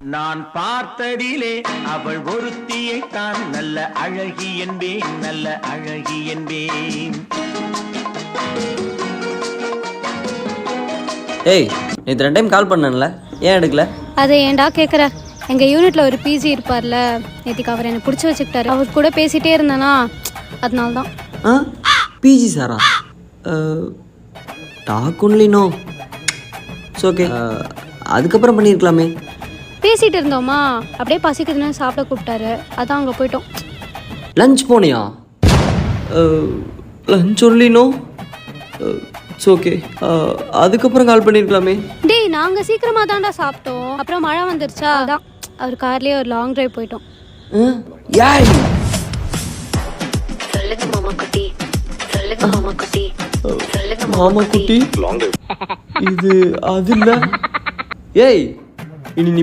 நான் பார்த்ததிலே அவள் ஒருத்தியை தான் நல்ல அழகி என்பேன், நல்ல அழகி என்பேன். ஏய், நேற்று 2 டைம் கால் பண்ணல, ஏன் எடுக்கல? அதை ஏன்டா கேட்குற? எங்கள் யூனிட்டில் ஒரு பிஜி இருப்பார்ல, நேற்றுக்கு அவர் என்னை பிடிச்சி வச்சுக்கிட்டாரு. அவர் கூட பேசிகிட்டே இருந்தேனா, அதனால தான். பிஜி சாரா? Talk only no. It's okay. அதுக்கப்புறம் பண்ணியிருக்கலாமே. பேசிகிட்டு இருந்தோமா, அப்படியே பசிக்குதுன்னு சாப்பிட கூப்பிட்டாரு, அதான் அங்கே போயிட்டோம். லஞ்ச் போனியா? Lunch only no. It's okay. அதுக்கப்புறம் கால் பண்ணியிருக்கலாமே. டேய், நாங்கள் சீக்கிரமாக தான்டா சாப்பிட்டோம். அப்புறம் மழை வந்துருச்சா, அதான் அவர் கார்லேயே ஒரு லாங் டிரைவ் போயிட்டோம். யாய் மாமா குட்டி, இது அது இல்ல. ஏய், இனி நீ